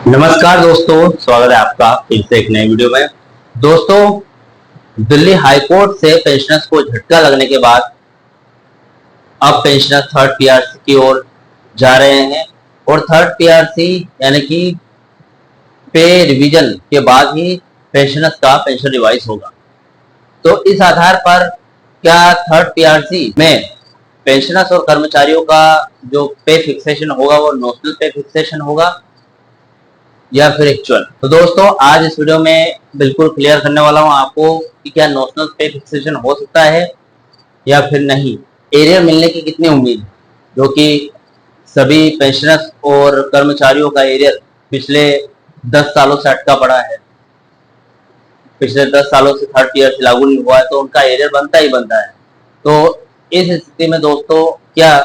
नमस्कार दोस्तों, स्वागत है आपका फिर से एक नई वीडियो में। दोस्तों, दिल्ली हाईकोर्ट से पेंशनर्स को झटका लगने के बाद अब पेंशनर थर्ड पीआरसी की ओर जा रहे हैं और थर्ड पीआरसी यानी कि पे रिवीजन के बाद ही पेंशनर्स का पेंशन रिवाइज होगा। तो इस आधार पर क्या थर्ड पीआरसी में पेंशनर्स और कर्मचारियों का जो पे फिक्सेशन होगा वो नोशनल पे फिक्सेशन होगा या फिर एक्चुअल। तो दोस्तों, आज इस वीडियो में बिल्कुल क्लियर करने वाला हूं आपको कि क्या नोशनल पे फिक्सेशन हो सकता है या फिर नहीं, एरियर मिलने की कितनी उम्मीद है, जो कि सभी पेंशनर्स और कर्मचारियों का एरियर पिछले 10 सालों से अटका पड़ा है। पिछले 10 सालों से थर्ड ईयर से लागू नहीं हुआ है, तो उनका एरियर बनता ही बनता है। तो इस स्थिति में दोस्तों, क्या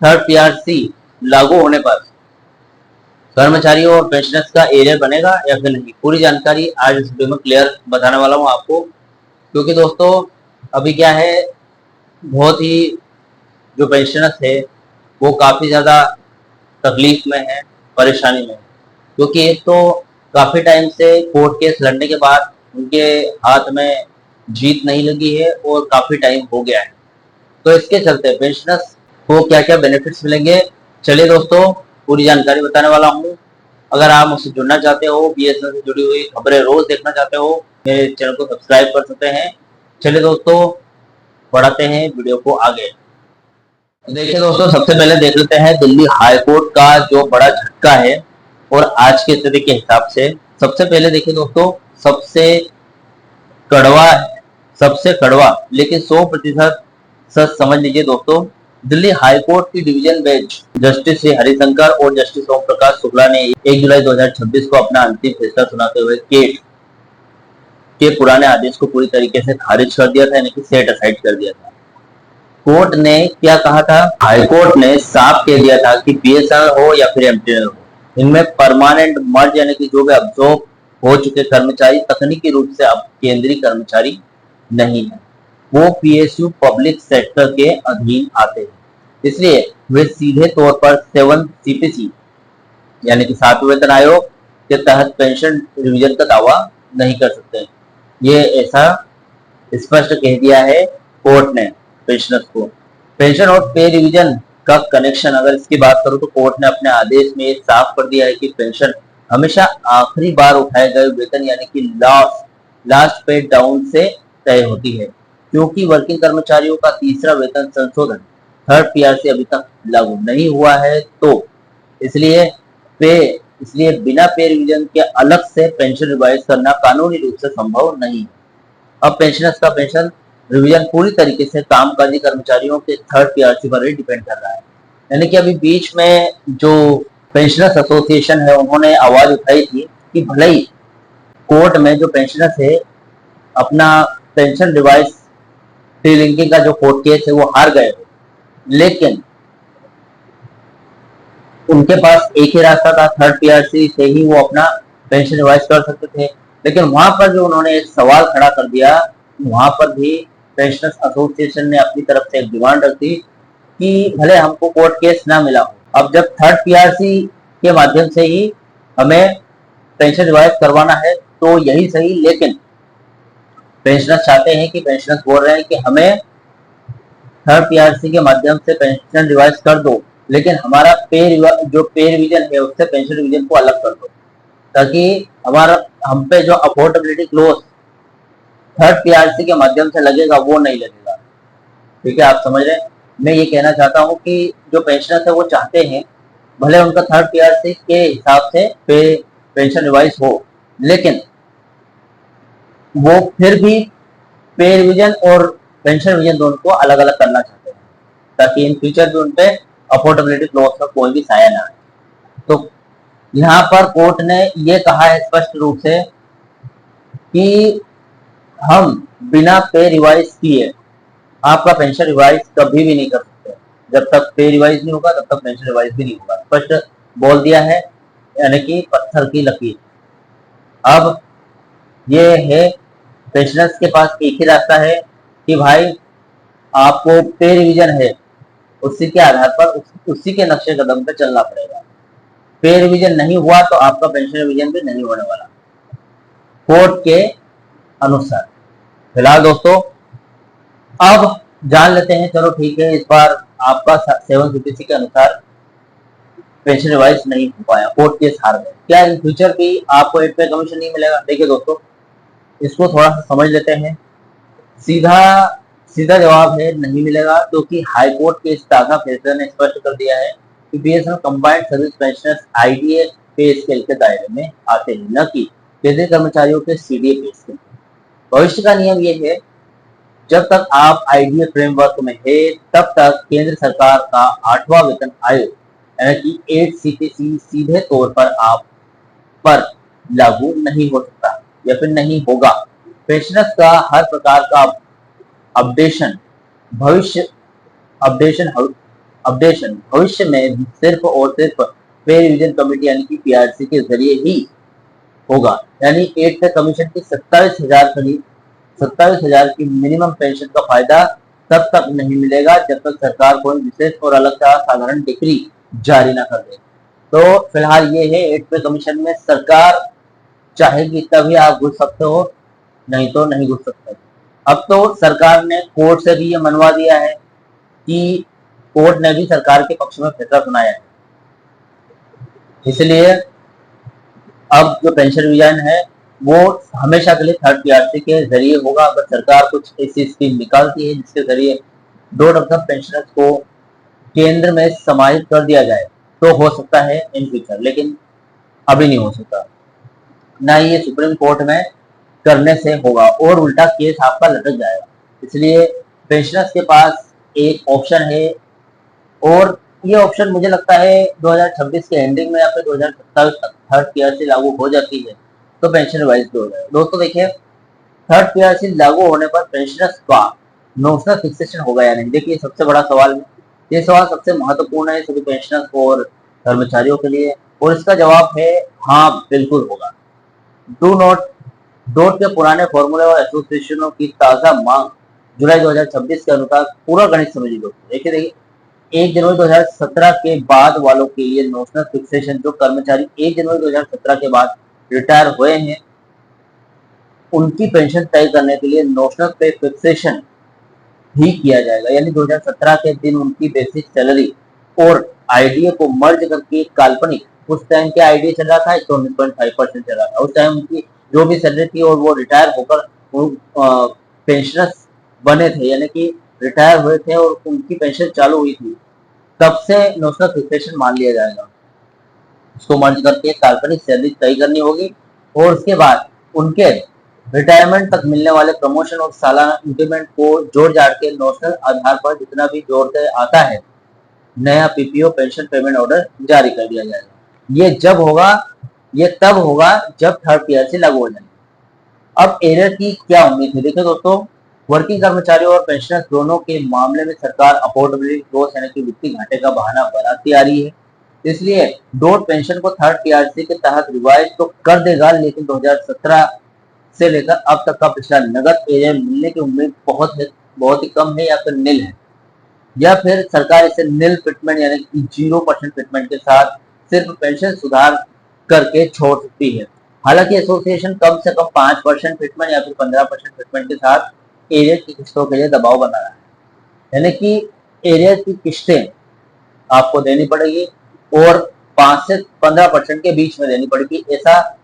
थर्ड पीआरसी लागू होने पर कर्मचारियों और पेंशनर्स का एरियर बनेगा या फिर नहीं, पूरी जानकारी आज इस वीडियो में क्लियर बताने वाला हूं आपको। क्योंकि दोस्तों, अभी क्या है, बहुत ही जो पेंशनर्स है वो काफी ज्यादा तकलीफ में है, परेशानी में है। क्योंकि एक तो काफी टाइम से कोर्ट केस लड़ने के बाद उनके हाथ में जीत नहीं लगी है और काफी टाइम हो गया है। तो इसके चलते पेंशनर्स को क्या क्या बेनिफिट्स मिलेंगे, चलिए दोस्तों पूरी जानकारी बताने वाला हूँ। अगर आप मुझसे जुड़ना चाहते हो, बीएसएनएल से जुड़ी हुई खबरें रोज देखना चाहते हो, मेरे चैनल को सब्सक्राइब कर सकते हैं। चलिए दोस्तों, बढ़ाते हैं वीडियो को आगे। देखिए दोस्तों, सबसे पहले देख लेते हैं दिल्ली हाईकोर्ट का जो बड़ा झटका है और आज की स्थिति के हिसाब से। सबसे पहले देखिए दोस्तों, कड़वा सबसे कड़वा लेकिन 100% सच समझ लीजिए दोस्तों। दिल्ली हाईकोर्ट की division bench justice Shri Harishankar और जस्टिस ओम प्रकाश शुक्ला ने 1 जुलाई 2026 को अपना अंतिम फैसला सुनाते हुए केट के पुराने आदेश को पूरी तरीके से खारिज कर दिया था, यानी कि सेट असाइड कर दिया था। कोर्ट ने क्या कहा था? हाईकोर्ट ने साफ कह दिया था कि बीएसएनएल हो या फिर एमटीएनएल हो, इनमें परमानेंट मर्ज यानी कि जो भी अब्जॉर्ब हो चुके कर्मचारी तकनीकी रूप से अब केंद्रीय कर्मचारी नहीं है, वो पीएसयू पब्लिक सेक्टर के अधीन आते हैं। इसलिए वे सीधे तौर पर 7 सीपीसी यानी कि 7वें वेतन आयोग के तहत पेंशन रिवीजन का दावा नहीं कर सकते। ये ऐसा स्पष्ट कह दिया है कोर्ट ने पेंशनर्स को। पेंशन और पे रिवीजन का कनेक्शन अगर इसकी बात करूं तो कोर्ट ने अपने आदेश में साफ कर दिया है कि पेंशन हमेशा आखिरी बार उठाए गए वेतन यानी कि लास्ट पे डाउन से तय होती है। क्योंकि वर्किंग कर्मचारियों का तीसरा वेतन संशोधन थर्ड पीआरसी अभी तक लागू नहीं हुआ है, तो इसलिए बिना पे रिवीजन के अलग से पेंशन रिवाइज करना कानूनी रूप से संभव नहीं है। अब पेंशनर्स का पेंशन रिवीजन पूरी तरीके से कामकाजी कर्मचारियों के थर्ड पीआरसी पर ही डिपेंड कर रहा है। यानी कि अभी बीच में जो पेंशनर्स एसोसिएशन है उन्होंने आवाज उठाई थी कि भले ही कोर्ट में जो पेंशनर्स है अपना पेंशन रिवाइज लिंकिंग का जो कोर्ट केस है वो हार गए, लेकिन उनके पास एक ही रास्ता था, थर्ड पीआरसी से ही वो अपना पेंशन रिवाइज कर सकते थे। लेकिन वहां पर जो उन्होंने एक सवाल खड़ा कर दिया, वहां पर भी पेंशनर्स एसोसिएशन ने अपनी तरफ से एक डिमांड रखी कि भले हमको कोर्ट केस ना मिला हो, अब जब थर्ड पीआरसी के माध्यम से ही हमें पेंशन रिवाइज करवाना है तो यही सही। लेकिन पेंशनर्स चाहते हैं कि पेंशनर्स बोल रहे हैं कि हमें थर्ड पीआरसी के माध्यम से पेंशन रिवाइज कर दो, लेकिन हमारा जो पे रिवीजन है उससे पेंशन रिवीजन को अलग कर दो, ताकि हम पे जो अफोर्डेबिलिटी क्लोज थर्ड पीआरसी के माध्यम से लगेगा वो नहीं लगेगा। ठीक है, आप समझ रहे हैं? मैं ये कहना चाहता हूँ कि जो पेंशनर्स है वो चाहते हैं भले उनका थर्ड पीआरसी के हिसाब से पेंशन रिवाइज हो, लेकिन वो फिर भी पे रिवीजन और पेंशन रिवीजन दोनों को अलग अलग करना चाहते हैं, ताकि इन फ्यूचर भी उनपे अफोर्डेबिलिटी क्लॉज का कोई भी साया ना आए। तो यहाँ पर कोर्ट ने ये कहा है स्पष्ट रूप से कि हम बिना पे रिवाइज किए आपका पेंशन रिवाइज कभी भी नहीं कर सकते। जब तक पे रिवाइज नहीं होगा तब तक पेंशन रिवाइज भी नहीं होगा, स्पष्ट बोल दिया है, यानी कि पत्थर की लकीर। अब ये है, पेंशनर्स के पास एक ही रास्ता है कि भाई आपको पे रिवीजन है, उसी के आधार पर उसी के नक्शे कदम पे चलना पड़ेगा। पे रिवीजन नहीं हुआ तो आपका पेंशन रिवीजन भी नहीं होने वाला कोर्ट के अनुसार। फिलहाल दोस्तों अब जान लेते हैं, चलो ठीक है, इस बार आपका 7CPC के अनुसार पेंशन रिवाइज नहीं हो पाया, कोर्ट केस हार गए, क्या इन फ्यूचर भी आपको 8 पे कमीशन नहीं मिलेगा? देखिए दोस्तों, इसको थोड़ा सा समझ लेते हैं। सीधा सीधा जवाब है नहीं मिलेगा, क्योंकि हाई कोर्ट के इस ताज़ा फैसले ने स्पष्ट कर दिया है कि BSNL combined service pensioners IDA पे स्केल के दायरे में आते हैं, न कि केंद्रीय कर्मचारियों के सीडीए पे स्केल। भविष्य का नियम ये है, जब तक आप आईडीए फ्रेमवर्क में है तब तक केंद्र सरकार का 8वां वेतन आयोग यानी कि 8CPC सीधे तौर पर आप पर लागू नहीं हो सकता या फिर नहीं होगा। पेंशनर्स का हर प्रकार का अपडेशन भविष्य अपडेशन भविष्य में सिर्फ और सिर्फ पे रिवीजन कमेटी यानी कि पीआरसी के जरिए ही होगा। यानी 8 पे कमीशन की 27,000 की मिनिमम पेंशन का फायदा तब तक नहीं मिलेगा जब तक सरकार कोई विशेष और अलग का साधारण डिक्री जारी ना कर दे। तो फिलहाल ये है, 8 पे कमीशन में सरकार चाहेगी तभी आप घुस सकते हो, नहीं तो नहीं घुस सकते। अब तो सरकार ने कोर्ट से भी ये मनवा दिया है कि कोर्ट ने भी सरकार के पक्ष में फैसला सुनाया है, इसलिए अब जो पेंशन रिवीजन है वो हमेशा के लिए थर्ड पीआरसी के जरिए होगा। अगर सरकार कुछ ऐसी स्कीम निकालती है जिसके जरिए 2% पेंशनर्स को केंद्र में समाहित कर दिया जाए तो हो सकता है इन फ्यूचर, लेकिन अभी नहीं हो सकता, ना ये सुप्रीम कोर्ट में करने से होगा और उल्टा केस आपका लटक जाएगा। इसलिए पेंशनर्स के पास एक ऑप्शन है, और ये ऑप्शन मुझे लगता है 2026 के एंडिंग में या फिर 2027 तक थर्ड पीआरसी लागू हो जाती है तो पेंशन रिवाइज हो जाएगा। दोस्तों देखिए, थर्ड पीआरसी लागू होने पर पेंशनर्स का नॉमिनल फिक्सेशन होगा या नहीं, देखिए सबसे बड़ा सवाल है। ये सवाल सबसे महत्वपूर्ण है सभी पेंशनर्स और कर्मचारियों के लिए, और इसका जवाब है हाँ, बिल्कुल होगा। डू नॉट डॉट के पुराने फॉर्मूले और एसोसिएशनों की ताजा मांग जुलाई 2026 के अनुसार पूरा गणित समझिए दोस्तों। देखिए 1 जनवरी 2017 के बाद वालों के लिए नॉमिनल फिक्सेशन, जो कर्मचारी 1 जनवरी 2017 के बाद रिटायर हुए हैं उनकी पेंशन तय करने के लिए नॉमिनल पे फिक्सेशन भी किया जाएगा। यानी 2017 के दिन उनकी बेसिक सैलरी और आईडीए को मर्ज करके काल्पनिक, उस टाइम क्या आईडीए चल रहा था 119.5% चल रहा था, उस टाइम उनकी जो भी सैलरी थी और वो रिटायर होकर पेंशनर्स बने थे यानी कि रिटायर हुए थे और उनकी पेंशन चालू हुई थी, तब से नॉमिनल फिक्सेशन मान लिया जाएगा। उसको मर्ज करके काल्पनिक सैलरी तय करनी होगी और उसके बाद उनके रिटायरमेंट तक मिलने वाले प्रमोशन और सालाना इंक्रीमेंट को जोड़ जाड़ के नॉमिनल आधार पर जितना भी जोड़ते आता है नया पीपीओ पेंशन पेमेंट ऑर्डर जारी कर दिया जाएगा। ये जब होगा, ये तब होगा जब थर्ड पीआरसी लागू हो जाएगी। अब एरियर की क्या उम्मीद है? देखिए दोस्तों, वर्किंग कर्मचारियों और पेंशनर्स दोनों के मामले में सरकार अफोर्डेबिलिटी लॉस यानी कि वित्तीय घाटे का बहाना बनाती आ रही है, इसलिए डॉट पेंशन को थर्ड पीआरसी के तहत रिवाइज तो कर देगा, लेकिन 2017 से लेकर अब तक का पिछला नगद एरियर मिलने की उम्मीद बहुत ही कम है या फिर नील है, या फिर सरकार इसे नील ट्रीटमेंट यानी कि 0% ट्रीटमेंट के साथ सिर्फ पेंशन सुधार करके छोड़ सकती है। हालांकि एसोसिएशन कम से कम 5% ट्रीटमेंट या फिर 15% ट्रीटमेंट के साथ एरियर की किस्तों के लिए दबाव बना रहा है, यानी कि एरियर की किस्तें आपको देनी पड़ेगी और 5 से 15% के बीच में देनी पड़ेगी, ऐसा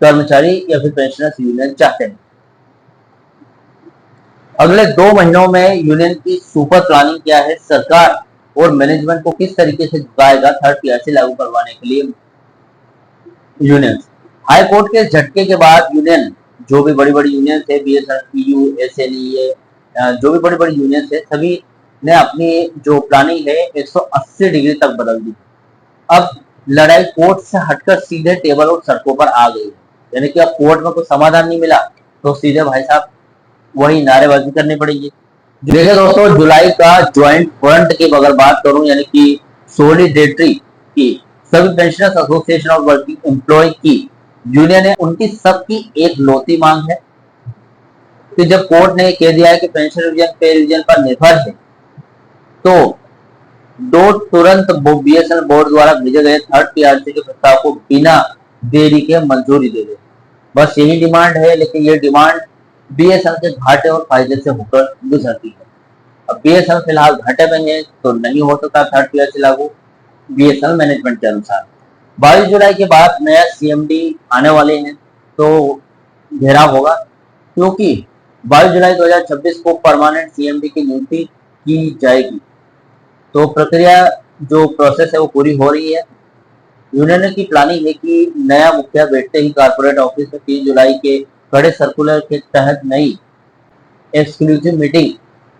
कर्मचारी या फिर पेंशनर्स यूनियन चाहते हैं। अगले 2 महीनों में यूनियन की सुपर प्लानिंग क्या है, सरकार और मैनेजमेंट को किस तरीके से झुकाएगा थर्ड पीआरसी लागू करवाने के लिए यूनियन। हाई कोर्ट के झटके के बाद यूनियन, जो भी बड़ी बड़ी यूनियन थे, बीएसएनएल, एसएनईए, जो भी बड़ी बड़ी यूनियन थे, सभी ने अपनी जो प्लानिंग है 180 डिग्री तक बदल दी। अब लड़ाई कोर्ट से हटकर सीधे टेबल और सड़कों पर आ गई है, यानी कि अब कोर्ट में कोई समाधान नहीं मिला तो सीधे भाई साहब वही नारेबाजी करनी पड़ेगी। देखिए दोस्तों, जुलाई का ज्वाइंट फ्रंट की अगर बात करूं यानी कि सॉलिडेरिटी की, सभी पेंशनर्स एसोसिएशन और वर्किंग एम्प्लॉय की यूनियन है, उनकी सबकी एक लौती मांग है कि जब कोर्ट ने कह दिया है कि पेंशन रिवीजन पे रिवीजन पर निर्भर है, तो तुरंत बीएसएनएल बोर्ड द्वारा भेजे गए थर्ड पीआरसी के प्रस्ताव को बिना देरी के मंजूरी दे दे। बस यही डिमांड है, लेकिन ये डिमांड बीएसएनएल के घाटे और फायदे से होकर गुजरती है। अब बीएसएनएल फिलहाल घाटे में है तो नहीं हो सकता थर्ड पीआरसी लागू बीएसएनएल मैनेजमेंट के अनुसार। 22 जुलाई के बाद नया सीएमडी आने वाले हैं तो घेराव होगा, क्योंकि 22 जुलाई 2026 को परमानेंट सीएमडी की नियुक्ति की जाएगी। तो प्रक्रिया जो प्रोसेस है वो पूरी हो रही है। यूनियन की प्लानिंग है कि नया मुखिया बैठते ही कारपोरेट ऑफिस में 3 जुलाई के कड़े सर्कुलर के तहत नई एक्सक्लूसिव मीटिंग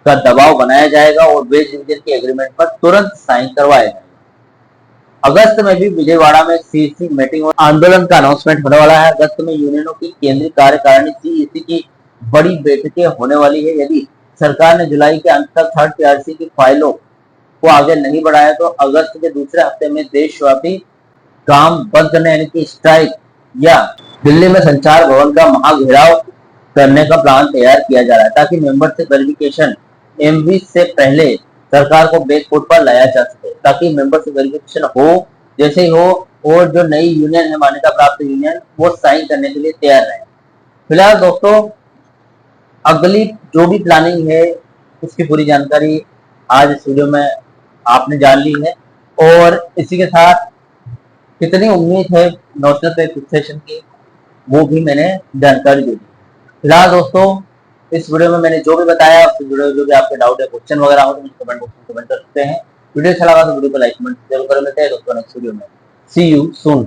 का दबाव बनाया जाएगा और वेज डिवीजन के एग्रीमेंट पर तुरंत साइन करवाया जाएगा। अगस्त में भी विजयवाड़ा में सीसी मीटिंग और आंदोलन का अनाउंसमेंट होने वाला है। अगस्त में यूनियनों की केंद्रीय कार्यकारिणी सीईसी की बड़ी बैठकें होने वाली है। यदि सरकार ने जुलाई के अंत तक थर्ड पीआरसी की फाइलों को आगे नहीं बढ़ाया तो अगस्त के दूसरे हफ्ते में देशव्यापी काम बंद करने यानी कि स्ट्राइक या दिल्ली में संचार भवन का महाघेराव करने का प्लान तैयार किया जा रहा है, ताकि मेंबर से वेरिफिकेशन एमवी से पहले सरकार को बैक फुट पर लाया जा सके, ताकि मेंबर से वेरिफिकेशन हो जैसे ही हो और जो नई यूनियन है मान्यता प्राप्त यूनियन वो साइन करने के लिए तैयार रहे। फिलहाल दोस्तों अगली जो भी प्लानिंग है उसकी पूरी जानकारी आज इस वीडियो में आपने जान ली है, और इसी के साथ कितनी उम्मीद है नेशनल पे फिक्सेशन की वो भी मैंने जानकारी दे दी। फिलहाल दोस्तों इस वीडियो में मैंने जो भी बताया उस वीडियो जो भी आपके डाउट है क्वेश्चन वगैरह हो तो मुझे कमेंट बॉक्स में कमेंट कर सकते हैं। वीडियो अच्छा लगा तो वीडियो को लाइक कमेंट जरूर कर लेते हैं दोस्तों। नेक्स्ट वीडियो में सी यू सून।